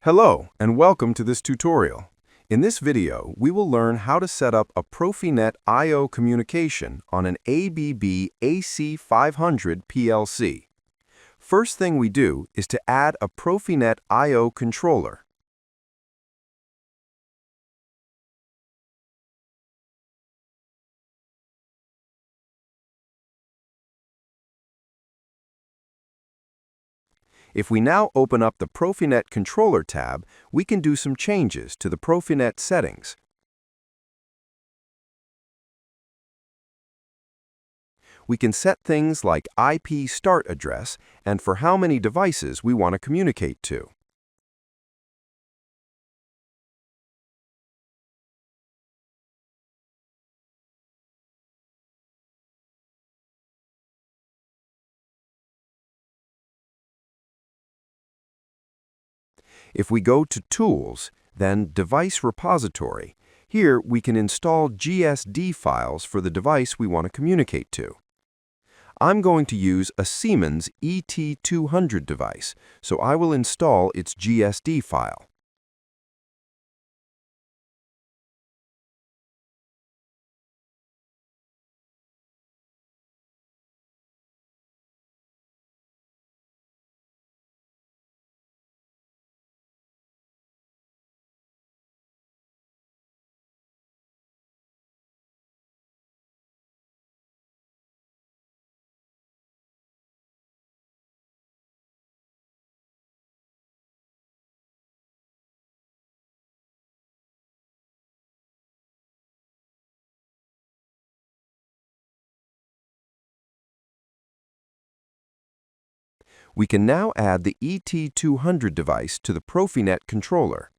Hello, and welcome to this tutorial. In this video, we will learn how to set up a Profinet I/O communication on an ABB AC500 PLC. First thing we do is to add a Profinet I/O controller. If we now open up the Profinet Controller tab, we can do some changes to the Profinet settings. We can set things like IP start address and for how many devices we want to communicate to. If we go to Tools, then Device Repository, here we can install GSD files for the device we want to communicate to. I'm going to use a Siemens ET200 device, so I will install its GSD file. We can now add the ET200 device to the Profinet controller.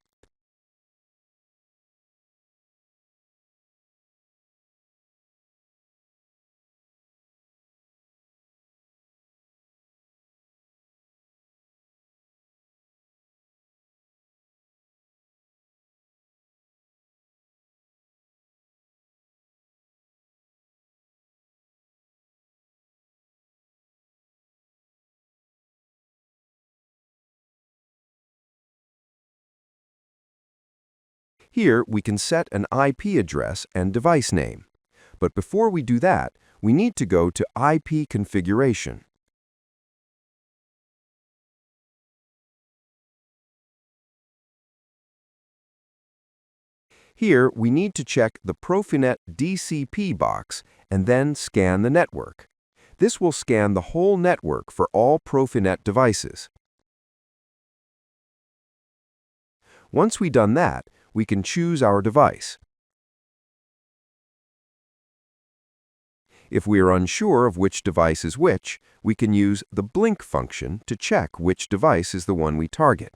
Here, we can set an IP address and device name. But before we do that, we need to go to IP configuration. Here, we need to check the Profinet DCP box and then scan the network. This will scan the whole network for all Profinet devices. Once we've done that, we can choose our device. If we are unsure of which device is which, we can use the blink function to check which device is the one we target.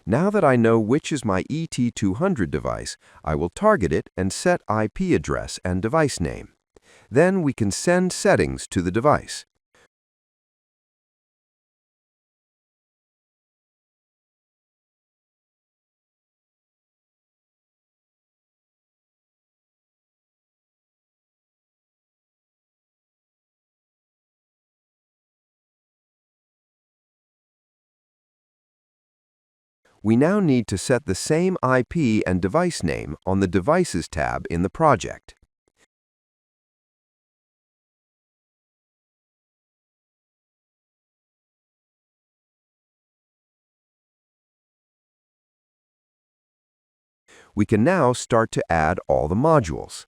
Now that I know which is my ET200 device, I will target it and set IP address and device name. Then we can send settings to the device. We now need to set the same IP and device name on the Devices tab in the project. We can now start to add all the modules.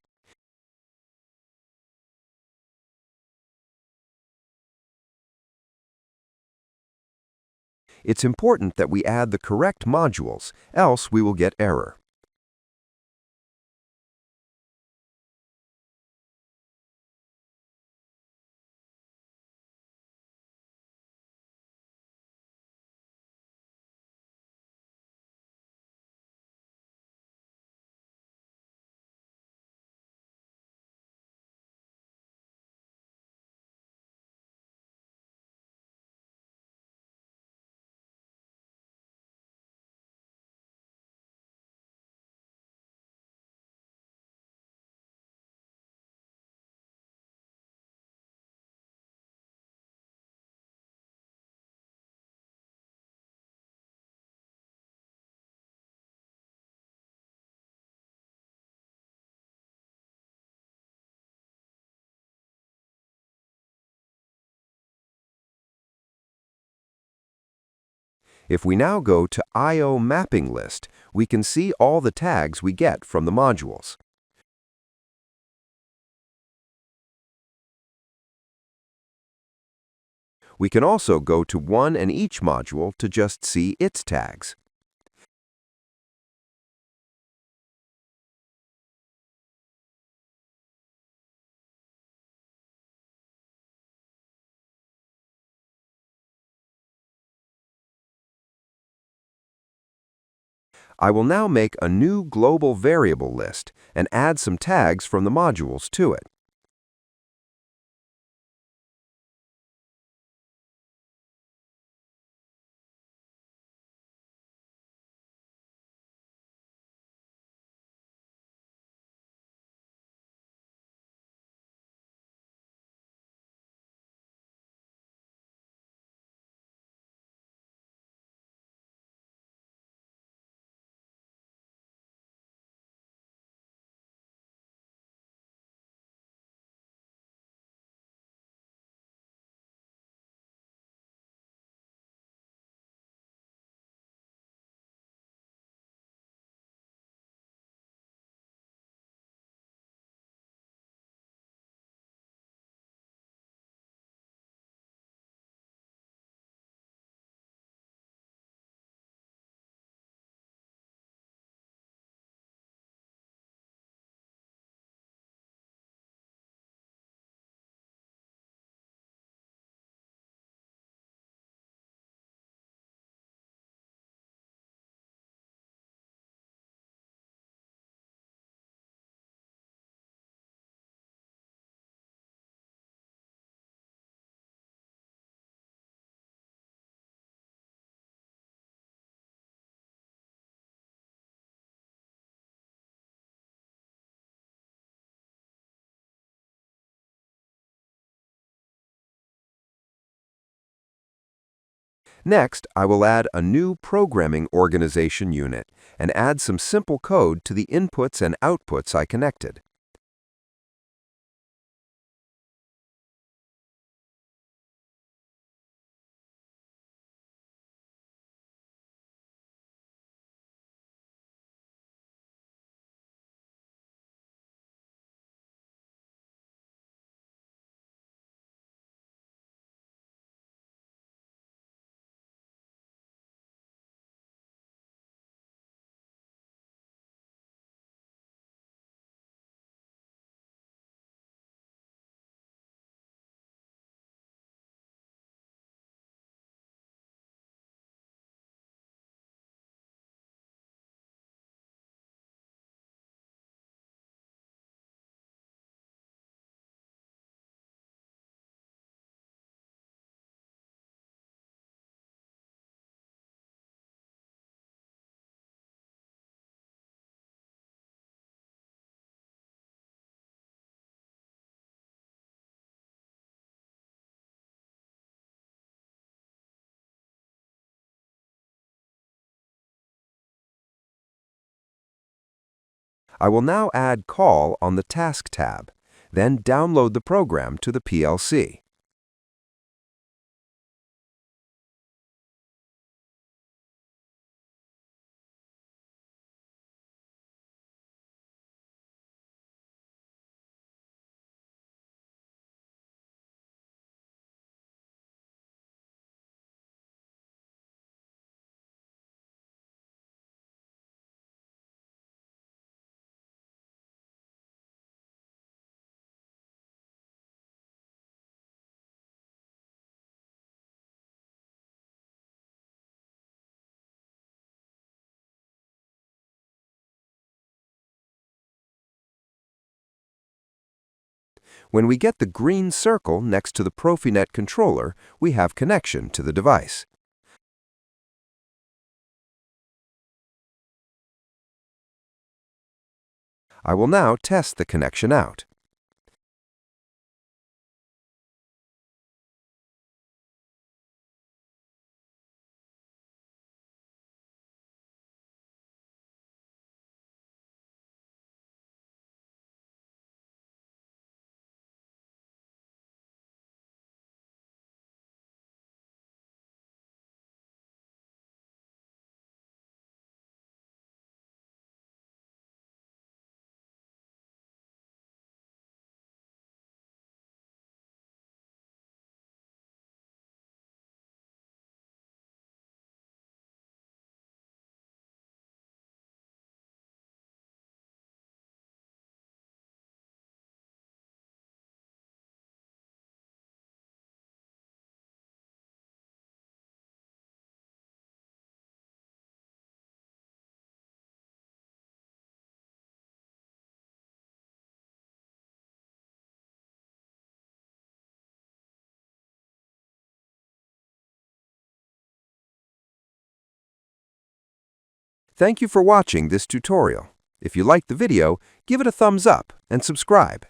It's important that we add the correct modules, else we will get error. If we now go to I/O mapping list, we can see all the tags we get from the modules. We can also go to one and each module to just see its tags. I will now make a new global variable list and add some tags from the modules to it. Next, I will add a new programming organization unit and add some simple code to the inputs and outputs I connected. I will now add call on the Task tab, then download the program to the PLC. When we get the green circle next to the Profinet controller, we have connection to the device. I will now test the connection out. Thank you for watching this tutorial. If you liked the video, give it a thumbs up and subscribe.